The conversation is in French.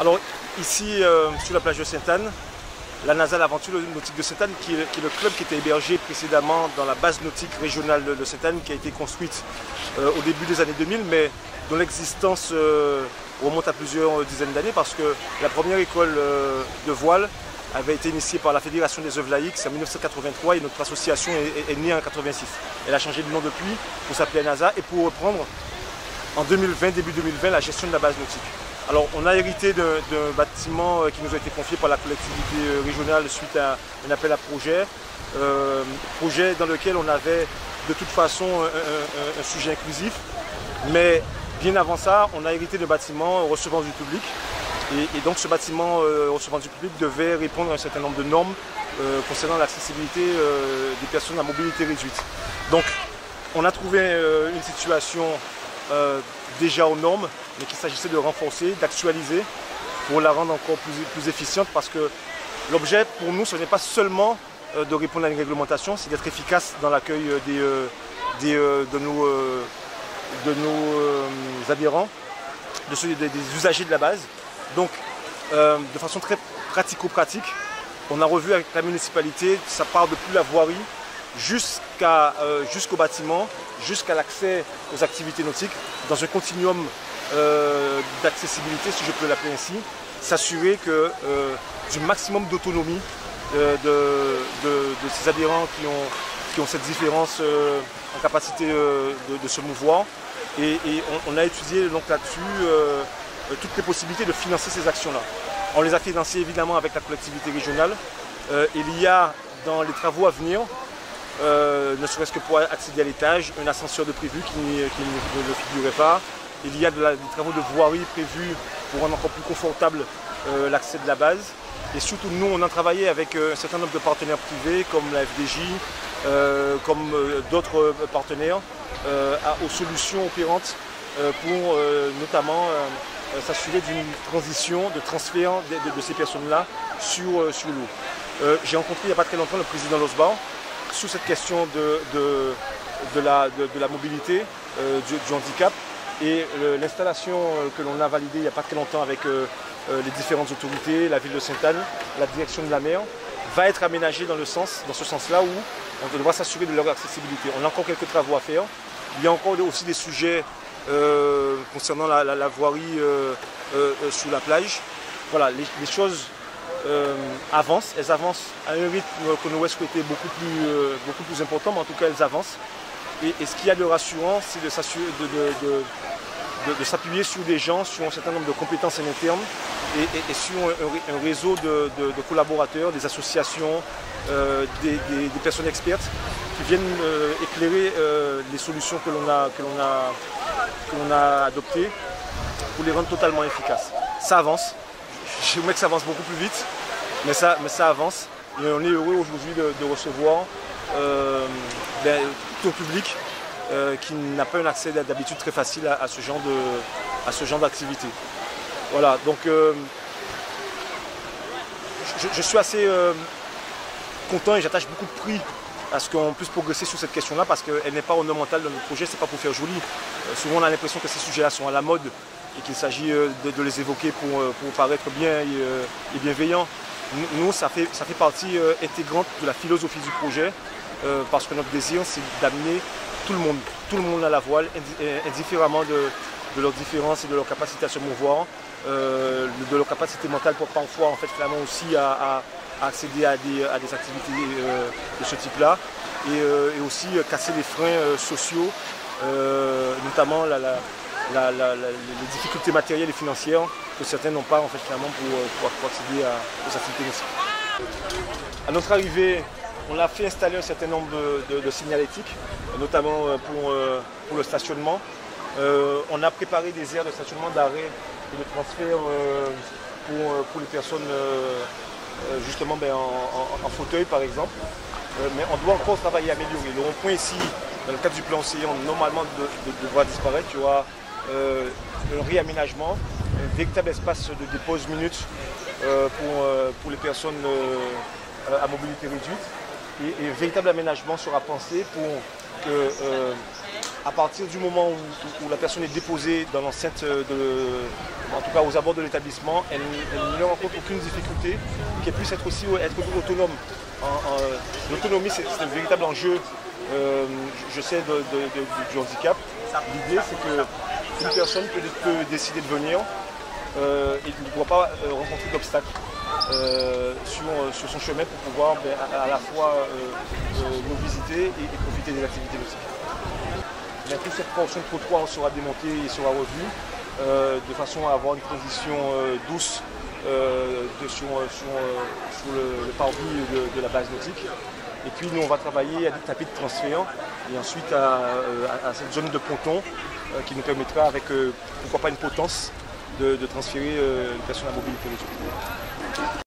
Alors ici sur la plage de Sainte-Anne, la NASA, l'aventure nautique de Sainte-Anne, qui est le club qui était hébergé précédemment dans la base nautique régionale de Sainte-Anne, qui a été construite au début des années 2000, mais dont l'existence remonte à plusieurs dizaines d'années, parce que la première école de voile avait été initiée par la Fédération des œuvres laïques, c'est en 1983, et notre association est née en 1986. Elle a changé de nom depuis pour s'appeler NASA et pour reprendre en 2020, début 2020, la gestion de la base nautique. Alors on a hérité d'un bâtiment qui nous a été confié par la collectivité régionale suite à un appel à projet, projet dans lequel on avait de toute façon un sujet inclusif, mais bien avant ça, on a hérité d'un bâtiment recevant du public. Et donc ce bâtiment recevant du public devait répondre à un certain nombre de normes concernant l'accessibilité des personnes à mobilité réduite. Donc on a trouvé une situation déjà aux normes, mais qu'il s'agissait de renforcer, d'actualiser pour la rendre encore plus efficiente, parce que l'objet pour nous ce n'est pas seulement de répondre à une réglementation, c'est d'être efficace dans l'accueil de nos adhérents, des usagers de la base. Donc, de façon très pratico-pratique, on a revu avec la municipalité, ça part depuis la voirie jusqu'au bâtiment, jusqu'à l'accès aux activités nautiques, dans un continuum d'accessibilité, si je peux l'appeler ainsi, s'assurer du maximum d'autonomie de ces adhérents qui ont cette différence en capacité de se mouvoir. Et on a étudié donc là-dessus toutes les possibilités de financer ces actions-là. On les a financées évidemment avec la collectivité régionale. Il y a dans les travaux à venir, ne serait-ce que pour accéder à l'étage, un ascenseur de prévu qui ne figurait pas. Il y a des travaux de voirie prévus pour rendre encore plus confortable l'accès de la base. Et surtout, nous, on a travaillé avec un certain nombre de partenaires privés, comme la FDJ, comme d'autres partenaires, aux solutions opérantes pour notamment s'assurer d'une transition, de transfert de ces personnes-là sur l'eau. J'ai rencontré il n'y a pas très longtemps le président Losbar sur cette question de la mobilité, du handicap, et l'installation que l'on a validée il n'y a pas très longtemps avec les différentes autorités, la ville de Sainte-Anne, la direction de la mer, va être aménagée dans ce sens-là où on devra s'assurer de leur accessibilité. On a encore quelques travaux à faire. Il y a encore aussi des sujets concernant la voirie sous la plage. Voilà, les choses avancent. Elles avancent à un rythme qu'on aurait souhaité beaucoup plus important, mais en tout cas elles avancent. Et ce qu'il y a de rassurant, c'est de s'appuyer sur des gens, sur un certain nombre de compétences en interne et sur un réseau de collaborateurs, des associations, des personnes expertes qui viennent éclairer les solutions que l'on a adoptées pour les rendre totalement efficaces. Ça avance. J'aimerais que ça avance beaucoup plus vite, mais ça avance. Et on est heureux aujourd'hui de recevoir tout un public qui n'a pas un accès d'habitude très facile à ce genre d'activité. Voilà, donc je suis assez content et j'attache beaucoup de prix à ce qu'on puisse progresser sur cette question-là, parce qu'elle n'est pas ornementale dans notre projet, c'est pas pour faire joli. Souvent on a l'impression que ces sujets-là sont à la mode et qu'il s'agit de les évoquer pour paraître bien et bienveillant. Nous, ça fait partie intégrante de la philosophie du projet, parce que notre désir, c'est d'amener tout le monde à la voile, indifféremment de leurs différences et de leur capacité à se mouvoir, de leur capacité mentale pour parfois en fait finalement aussi à accéder à des activités de ce type-là, et aussi casser les freins sociaux, notamment les difficultés matérielles et financières que certains n'ont pas en fait finalement pour accéder aux activités nautiques. À notre arrivée, on a fait installer un certain nombre de signalétiques, notamment pour le stationnement. On a préparé des aires de stationnement, d'arrêt et de transfert pour les personnes justement en fauteuil par exemple. Mais on doit encore travailler à améliorer. Le rond-point ici, dans le cadre du plan Océan, normalement devra disparaître. Il y aura un réaménagement, un véritable espace de dépose minutes pour les personnes à mobilité réduite. Et un véritable aménagement sera pensé pour que, à partir du moment où la personne est déposée dans l'enceinte, en tout cas aux abords de l'établissement, elle ne rencontre aucune difficulté, qu'elle puisse être aussi autonome. L'autonomie, c'est un véritable enjeu, je sais, du handicap. L'idée, c'est qu'une personne peut décider de venir et ne doit pas rencontrer d'obstacles sur son chemin pour pouvoir à la fois nous visiter et profiter des activités aussi. Toute cette portion de trottoir sera démontée et sera revue de façon à avoir une transition douce sur le parvis de la base nautique. Et puis nous on va travailler à des tapis de transfert et ensuite à cette zone de ponton qui nous permettra avec pourquoi pas une potence de transférer une personne à mobilité réduite.